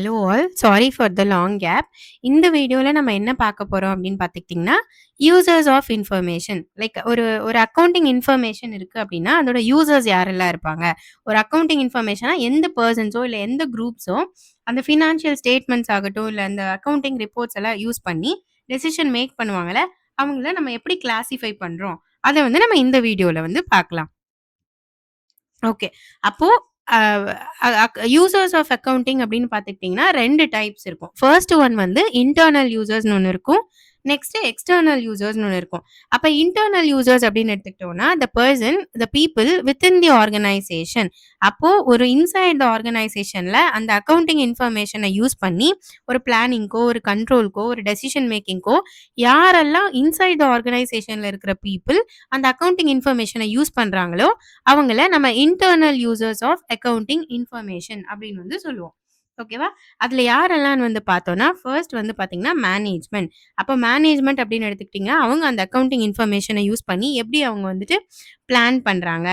Hello all. Sorry for the long gap. இந்த வீடியோல நம்ம என்ன பார்க்க போறோம் அப்படின்னு பார்த்துக்கிட்டிங்கன்னா, யூசர்ஸ் ஆஃப் இன்ஃபர்மேஷன். லைக் ஒரு ஒரு அக்கவுண்டிங் இன்ஃபர்மேஷன் இருக்கு அப்படின்னா, அதோட யூசர்ஸ் யாரெல்லாம் இருப்பாங்க? ஒரு அக்கவுண்டிங் இன்ஃபர்மேஷனா எந்த பெர்சன்ஸோ, இல்ல எந்த குரூப்ஸோ அந்த ஃபினான்ஷியல் ஸ்டேட்மெண்ட்ஸ் ஆகட்டும், இல்ல அந்த அக்கவுண்டிங் ரிப்போர்ட்ஸ் எல்லாம் யூஸ் பண்ணி டெசிஷன் மேக் பண்ணுவாங்கல்ல, அவங்கள நம்ம எப்படி கிளாசிஃபை பண்றோம்? அத வந்து நம்ம இந்த வீடியோல வந்து பார்க்கலாம். ஓகே. அப்போ அ யூசர்ஸ் ஆஃப் அக்கவுண்டிங் அப்படின்னு பார்த்துக்கிட்டிங்கன்னா 2 டைப்ஸ் இருக்கும். ஃபர்ஸ்ட் ஒன் வந்து இன்டர்னல் யூசர்ஸ்ன்னு ஒண்ணு இருக்கும். நெக்ஸ்ட் எக்ஸ்டர்னல் யூசர்ஸ்ன்னு ஒண்ணு இருக்கும். அப்ப இன்டர்னல் யூசர்ஸ் அப்படின்னு எடுத்துக்கிட்டோம்னா, the people within the organisation. அப்போ ஒரு இன்சைட் த ஆர்கனைசேஷன்ல அந்த அக்கவுண்டிங் இன்ஃபர்மேஷன யூஸ் பண்ணி ஒரு பிளானிங்க்கோ, ஒரு கண்ட்ரோல்க்கோ, ஒரு டெசிஷன் மேக்கிங்க்கோ யாரெல்லாம் இன்சைட் த ஆர்கனைசேஷன்ல இருக்கிற பீப்பிள் அந்த அக்கவுண்டிங் இன்ஃபர்மேஷன யூஸ் பண்றாங்களோ அவங்கள நம்ம internal users of accounting information அப்படின்னு வந்து சொல்லுவோம். ஓகேவா? அதுல யாரெல்லாம் வந்து பார்த்தோம்னா, ஃபர்ஸ்ட் வந்து பார்த்தீங்கன்னா மேனேஜ்மென்ட். அப்போ மேனேஜ்மென்ட் அப்படின்னு எடுத்துக்கிட்டீங்கன்னா, அவங்க அந்த அக்கவுண்டிங் இன்ஃபர்மேஷன யூஸ் பண்ணி எப்படி அவங்க வந்துட்டு பிளான் பண்றாங்க,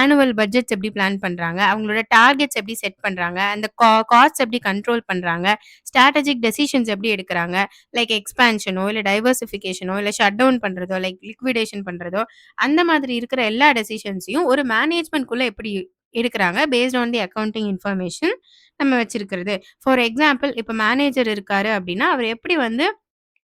ஆனுவல் பட்ஜெட்ஸ் எப்படி பிளான் பண்றாங்க, அவங்களோட டார்கெட்ஸ் எப்படி செட் பண்றாங்க, அந்த காஸ்ட்ஸ் எப்படி கண்ட்ரோல் பண்றாங்க, ஸ்ட்ராட்டஜிக் டெசிஷன்ஸ் எப்படி எடுக்குறாங்க, லைக் எக்ஸ்பான்ஷனோ, இல்ல டைவர்சிஃபிகேஷனோ, இல்ல ஷட் டவுன் பண்றதோ, லைக் லிக்விடேஷன் பண்றதோ, அந்த மாதிரி இருக்கிற எல்லா டெசிஷன்ஸையும் ஒரு மேனேஜ்மென்ட்குள்ள எப்படி எடுக்குறாங்க based on the accounting information நம்ம வச்சிருக்கிறது. ஃபார் எக்ஸாம்பிள் இப்ப மேனேஜர் இருக்காரு அப்டின்னா, அவர் எப்படி வந்து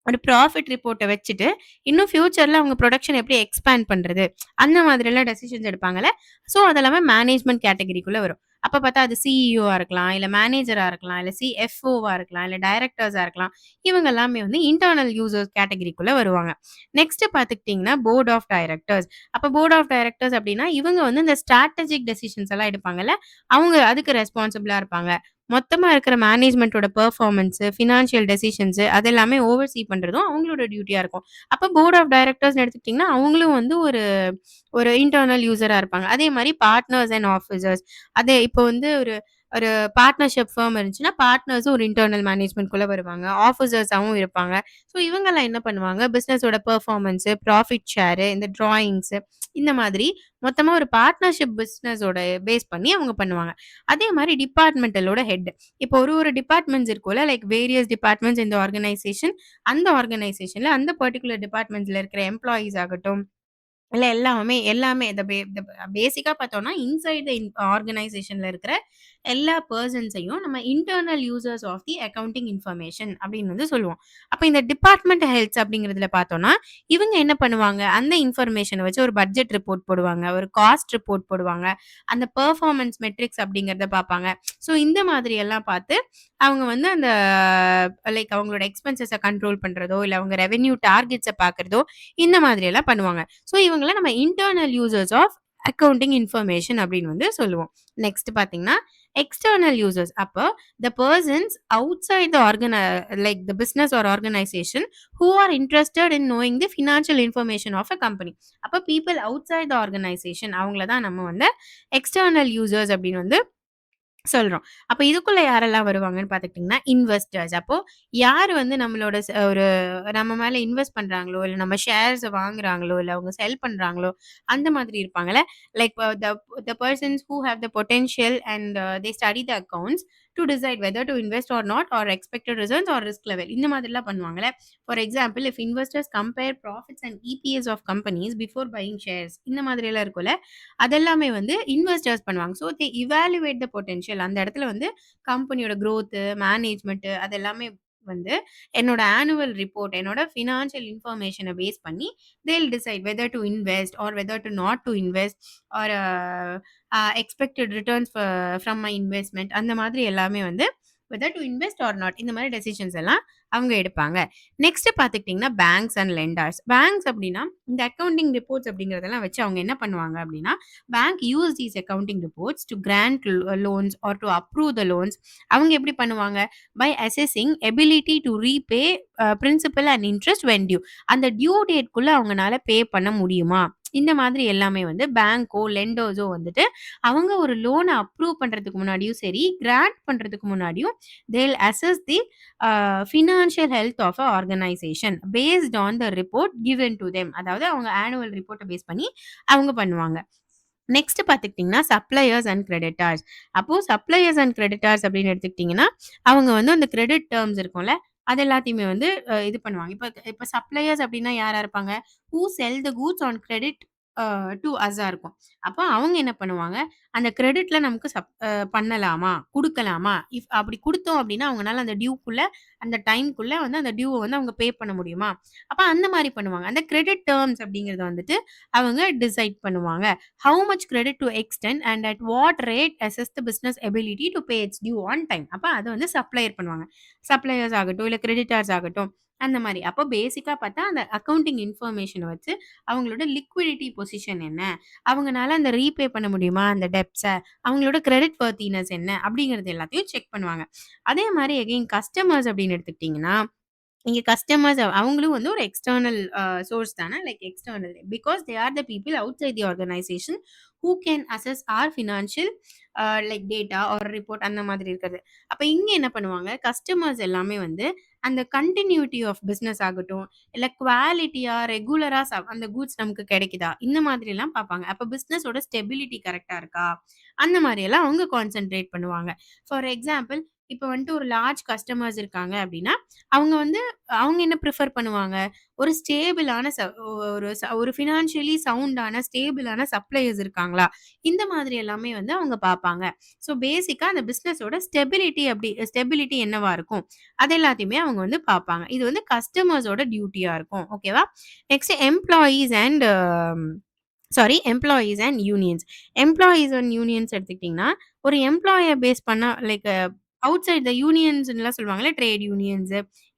ஒரு ப்ராஃபிட் ரிப்போர்ட்ட வச்சுட்டு, இன்னும் ஃபியூச்சர்ல அவங்க புரொடக்ஷன் எப்படி எக்ஸ்பேண்ட் பண்றது? அந்த மாதிரிலாம் டெசிஷன்ஸ் எடுப்பாங்கல்ல. ஸோ, அதெல்லாமே மேனேஜ்மென்ட் கேட்டகரிக்குள்ள வரும். அப்ப பார்த்தா அது சிஇஓவா இருக்கலாம், இல்ல மேனேஜரா இருக்கலாம், இல்ல சிஎஃப்ஓவா இருக்கலாம், இல்ல டைரக்டர்ஸா இருக்கலாம். இவங்க எல்லாமே வந்து இன்டர்னல் யூசர்ஸ் கேட்டகரிக்குள்ள வருவாங்க. நெக்ஸ்ட் பார்த்துக்கிட்டீங்கன்னா, போர்ட் ஆஃப் டைரக்டர்ஸ். அப்ப போர்ட் ஆஃப் டைரக்டர்ஸ் அப்டின்னா, இவங்க வந்து இந்த ஸ்ட்ராட்டஜிக் டெசிஷன்ஸ் எல்லாம் எடுப்பாங்கல்ல, அவங்க அதுக்கு ரெஸ்பான்சிபிளா இருப்பாங்க. மொத்தமா இருக்கிற மேனேஜ்மென்ட்டோட பெர்ஃபார்மன்ஸ், ஃபினான்ஷியல் டெசிஷன்ஸ் அது எல்லாமே ஓவர்சீ பண்றதும் அவங்களோட டியூட்டியா இருக்கும். அப்ப போர்ட் ஆஃப் டைரக்டர்ஸ்ன்னு எடுத்துக்கிட்டீங்கன்னா, அவங்களும் வந்து ஒரு ஒரு இன்டர்னல் யூசரா இருப்பாங்க. அதே மாரி பார்ட்னர்ஸ் அண்ட் ஆஃபீசர்ஸ். அதே இப்போ வந்து ஒரு ஒரு பார்ட்னர்ஷிப் ஃபர்ம் இருந்துச்சுன்னா, பார்ட்னர்ஸும் ஒரு இன்டர்னல் மேனேஜ்மென்ட்குள்ள வருவாங்க. ஆஃபீசர்ஸாவும் இருப்பாங்க. ஸோ இவங்கலாம் என்ன பண்ணுவாங்க, பிசினஸோட பெர்ஃபார்மன்ஸ், ப்ராஃபிட் ஷேர், இந்த டிராயிங்ஸ் இந்த மாதிரி மொத்தமா ஒரு பார்ட்னர்ஷிப் பிசினஸோட பேஸ் பண்ணி அவங்க பண்ணுவாங்க. அதே மாரி டிபார்ட்மெண்டலோட ஹெட். இப்போ ஒரு டிபார்ட்மெண்ட்ஸ் இருக்கும்ல, லைக் வேரியஸ் டிபார்ட்மெண்ட்ஸ் இன் தி ஆர்கனைசேஷன். அந்த ஆர்கனைசேஷன்ல அந்த பர்ட்டிகுலர் டிபார்ட்மெண்ட்ஸ்ல இருக்கிற எம்ப்ளாயீஸ் ஆகட்டும், இல்ல எல்லாமே இந்த பேசிக்கா பார்த்தோம்னா, இன்சைட் த ஆர்கனைசேஷன்ல இருக்கிற எல்லா பெர்சன்ஸையும் நம்ம internal users of the accounting information அப்படின்னு வந்து சொல்லுவோம். அப்ப இந்த டிபார்ட்மெண்ட் ஹெட்ஸ் அப்படிங்கிறதுல பார்த்தோம்னா, இவங்க என்ன பண்ணுவாங்க, அந்த இன்ஃபர்மேஷன வச்சு ஒரு பட்ஜெட் ரிப்போர்ட் போடுவாங்க, ஒரு காஸ்ட் ரிப்போர்ட் போடுவாங்க, அந்த பெர்ஃபார்மன்ஸ் மெட்ரிக்ஸ் அப்படிங்கிறத பார்ப்பாங்க. ஸோ இந்த மாதிரி எல்லாம் பார்த்து, அவங்க வந்து அந்த லைக் அவங்களோட எக்ஸ்பென்சஸ கண்ட்ரோல் பண்றதோ, இல்ல அவங்க ரெவென்யூ டார்கெட்ஸ பார்க்கிறதோ, இந்த மாதிரி எல்லாம் பண்ணுவாங்க. ஸோ இவங்கள நம்ம internal users of accounting information அப்படின்னு வந்து சொல்லுவோம். நெக்ஸ்ட் பார்த்தீங்கன்னா, எக்ஸ்டர்னல் யூசர்ஸ். அப்போ the persons outside the like the business or organisation who are interested in knowing the financial information of a company. அப்போ பீப்பிள் அவுட்சைட் த ஆர்கனைசேஷன் அவங்கள தான் நம்ம வந்து எக்ஸ்டர்னல் யூசர்ஸ் அப்படின்னு வந்து சொல்றோம். அப்ப இதுக்குள்ள யாரெல்லாம் வருவாங்கன்னு பார்த்துக்கிட்டீங்கன்னா, இன்வெஸ்டர்ஸ். அப்போ யாரு வந்து நம்மளோட ஒரு நம்ம மேல இன்வெஸ்ட் பண்றாங்களோ, இல்ல நம்ம ஷேர்ஸ வாங்குறாங்களோ, இல்ல அவங்க செல் பண்றாங்களோ, அந்த மாதிரி இருப்பாங்கல்ல. Like the persons who have the potential and they study the accounts to decide whether to invest or not or expected returns or risk level. இந்த மாதிரிலாம் பண்ணுவாங்கல்ல. For example, if investors compare profits and EPS of companies before buying shares இந்த மாதிரியெல்லாம் இருக்கும்ல. அதெல்லாமே வந்து investors பண்ணுவாங்க. So they evaluate the potential. அந்த இடத்துல வந்து கம்பெனியோட குரோத், மேனேஜ்மென்ட் அது எல்லாமே வந்து என்னோட ஆனுவல் ரிப்போர்ட், என்னோட ஃபினான்ஷியல் இன்ஃபர்மேஷன பேஸ் பண்ணி they will decide whether to invest or whether to not to invest or expected returns from my investment அந்த மாதிரி எல்லாமே வந்து whether to invest or not இந்த மாதிரி டெசிஷன்ஸ் எல்லாம் அவங்க எடுப்பாங்க. நெக்ஸ்ட் பார்த்துக்கிட்டீங்கன்னா, பேங்க்ஸ் அண்ட் லெண்டர்ஸ். பேங்க்ஸ் அப்படின்னா, இந்த அக்கவுண்டிங் ரிப்போர்ட்ஸ் அப்படிங்கிறதெல்லாம் வச்சு அவங்க என்ன பண்ணுவாங்க அப்படின்னா, bank use these accounting reports to grant loans or to approve the loans. அவங்க எப்படி பண்ணுவாங்க? By assessing ability to repay principal and interest when due. அந்த டியூ டேட்குள்ள அவங்கனால பே பண்ண முடியுமா? இந்த மாதிரி எல்லாமே வந்து பேங்க்கோ, லெண்டர்ஸோ வந்துட்டு அவங்க ஒரு லோன அப்ரூவ் பண்றதுக்கு முன்னாடியும் சரி, கிராண்ட் பண்றதுக்கு முன்னாடியும் they will assess the financial health of a organisation based on the report given to them. அதாவது அவங்க ஆனுவல் ரிப்போர்ட்ட பேஸ் பண்ணி அவங்க பண்ணுவாங்க. நெக்ஸ்ட் பார்த்துக்கிட்டிங்கன்னா, சப்ளையர்ஸ் அண்ட் கிரெடிட்டார்ஸ். அப்போ சப்ளையர்ஸ் அண்ட் கிரெடிட்டார்ஸ் அப்படின்னு எடுத்துக்கிட்டிங்கன்னா, அவங்க வந்து அந்த கிரெடிட் டெர்ம்ஸ் இருக்கும்ல, அது எல்லாத்தையுமே வந்து இது பண்ணுவாங்க. இப்ப இப்ப சப்ளையர்ஸ் அப்படின்னா யாரா இருப்பாங்க? Who sell the goods on credit to அஸ்ஸா இருக்கும். அப்ப அவங்க என்ன பண்ணுவாங்க, அந்த கிரெடிட்ல நமக்கு பண்ணலாமா? குடுக்கலாமா? அப்படி குடுத்தோம் அப்படின்னா, அவங்கனால அந்த டியூக்குள்ள அந்த டைம்க்குள்ள வந்து அந்த டியூவ வந்து அவங்க பே பண்ண முடியுமா? அப்ப அந்த மாரி பண்ணுவாங்க. அந்த கிரெடிட் டெர்ம்ஸ் அப்படிங்கிறத வந்துட்டு அவங்க டிசைட் பண்ணுவாங்க. How much credit to extend and at what rate assess the business ability to pay its due on time. அப்ப அத வந்து சப்ளையர் பண்ணுவாங்க. சப்ளையர்ஸ் ஆகட்டும், இல்ல கிரெடிட்டார்ஸ் ஆகட்டும், அந்த மாரி. அப்போ பேசிக்கா பார்த்தா, அந்த அக்கவுண்டிங் இன்ஃபர்மேஷன வச்சு அவங்களோட லிக்விடிட்டி பொசிஷன் என்ன? அவங்கனால அந்த ரீபே பண்ண முடியுமா? அந்த டெப்ட்ஸ? அவங்களோட கிரெடிட் வொர்த்தினஸ் என்ன? அப்படிங்கிறது எல்லாத்தையும் செக் பண்ணுவாங்க. அதே மாரி அகைன் கஸ்டமர்ஸ் அப்படின்னு எடுத்துக்கிட்டீங்கன்னா, இங்க கஸ்டமர்ஸ் அவங்களும் வந்து ஒரு எக்ஸ்டர்னல் சோர்ஸ் தானே. Like external because they are the people outside the organisation who can access our financial like data or report அந்த மாதிரி இருக்கிறது. அப்ப இங்க என்ன பண்ணுவாங்க, கஸ்டமர்ஸ் எல்லாமே வந்து அந்த கன்டினியூட்டி ஆஃப் பிசினஸ் ஆகட்டும், இல்ல குவாலிட்டியா, ரெகுலரா அந்த கூட்ஸ் நமக்கு கிடைக்குதா? இந்த மாதிரிலாம் பார்ப்பாங்க. அப்ப பிசினஸோட ஸ்டெபிலிட்டி கரெக்ட்டா இருக்கா? அந்த மாரியெல்லாம் அவங்க கான்சன்ட்ரேட் பண்ணுவாங்க. ஃபார் எக்ஸாம்பிள் இப்ப வந்துட்டு ஒரு லார்ஜ் கஸ்டமர்ஸ் இருக்காங்க அப்படின்னா, அவங்க வந்து அவங்க என்ன பிரிஃபர் பண்ணுவாங்க? ஒரு ஸ்டேபிளான ஒரு ஃபினான்ஷியலி சவுண்டான, ஸ்டேபிளான சப்ளையர்ஸ் இருக்காங்களா? இந்த மாதிரி எல்லாமே வந்து அவங்க பார்ப்பாங்க. ஸோ பேசிக்கா அந்த பிசினஸோட ஸ்டெபிலிட்டி என்னவா இருக்கும்? அது எல்லாத்தையுமே அவங்க வந்து பார்ப்பாங்க. இது வந்து கஸ்டமர்ஸோட டியூட்டியா இருக்கும். ஓகேவா? Next employees and unions. Employees and unions எடுத்துக்கிட்டீங்கன்னா, ஒரு எம்ப்ளாயர் பேஸ் பண்ணா லைக் அவுட் சைட் த யூனியன்ஸ்ன்னுலாம் சொல்லுவாங்கல்ல, ட்ரேட் யூனியன்ஸ்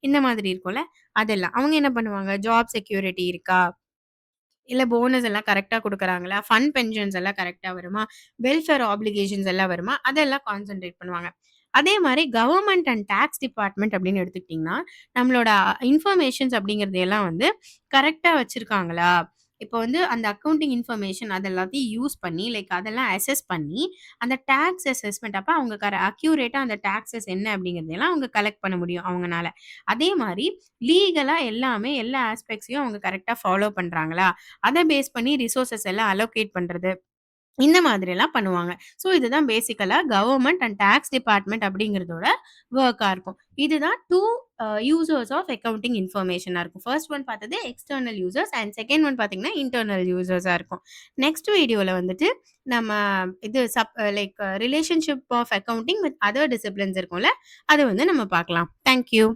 இந்த மாதிரி இருக்கும்ல, அதெல்லாம். அவங்க என்ன பண்ணுவாங்க, ஜாப் செக்யூரிட்டி இருக்கா? இல்ல போனஸ் எல்லாம் கரெக்ட்டா குடுக்குறாங்களா? ஃபண்ட் பென்ஷன்ஸ் எல்லாம் கரெக்ட்டா வருமா? வெல்ஃபேர் ஆப்ளிகேஷன்ஸ் எல்லாம் வருமா? அதெல்லாம் கான்சன்ட்ரேட் பண்ணுவாங்க. அதே மாரி கவர்ன்மெண்ட் அண்ட் டாக்ஸ் டிபார்ட்மெண்ட் அப்படின்னு எடுத்துக்கிட்டீங்கன்னா, நம்மளோட இன்ஃபர்மேஷன்ஸ் அப்படிங்கிறது எல்லாம் வந்து கரெக்ட்டா வச்சிருக்காங்களா? இப்போ வந்து அந்த அக்கவுண்டிங் இன்ஃபர்மேஷன் அது எல்லாத்தையும் யூஸ் பண்ணி லைக் அதெல்லாம் அசஸ் பண்ணி, அந்த டாக்ஸ் அசஸ்மென்ட் அப்ப அவங்க அக்யூரேட்டா அந்த டாக்ஸஸ் என்ன அப்படிங்கிறதெல்லாம் அவங்க கலெக்ட் பண்ண முடியும் அவங்கனால. அதே மாரி லீகலா எல்லாமே எல்லா ஆஸ்பெக்ட்ஸையும் அவங்க கரெக்ட்டா ஃபாலோ பண்றாங்களா? அத பேஸ் பண்ணி ரிசோர்ஸஸ் எல்லாம் அலோகேட் பண்றது. இந்த மாதிரிலாம் பண்ணுவாங்க. ஸோ இதுதான் பேசிக்கலா கவர்ன்மெண்ட் அண்ட் டாக்ஸ் டிபார்ட்மெண்ட் அப்படிங்கிறதோட வொர்க்கா இருக்கும். இதுதான் 2 யூசர்ஸ் ஆஃப் அக்கவுண்டிங் இன்ஃபர்மேஷனா இருக்கும். ஃபர்ஸ்ட் ஒன் பார்த்தது external users and second one பார்த்தீங்கன்னா, இன்டர்னல் யூசர்ஸா இருக்கும். நெக்ஸ்ட் வீடியோல வந்துட்டு நம்ம இது like relationship of accounting with other disciplines இருக்கும்ல, அத வந்து நம்ம பார்க்கலாம். Thank you.